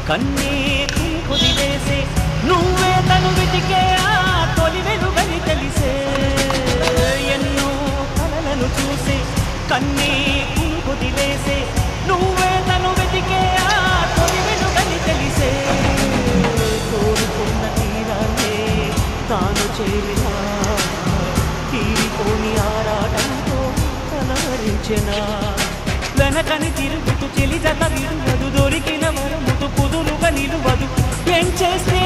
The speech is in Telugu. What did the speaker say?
కన్నే కుదిలేసే నువ్వే తను వెతికే ఆ తొలి వెలుగని తెలిసే ఎన్నో కలలను చూసే కన్నే కుదిలేసే నువ్వే తను వెతికే ఆ తొలి వెలుగని తెలిసే కోరుకున్న తీరాలే తాను చేరినా తీరిపోని ఆరాటంతో కలవరించెనా వెనకని తిరుగుతూ చెలి జత విడువదు దొరికిన వరముతు కుదురుగా నిలువదు ఏం చేస్తే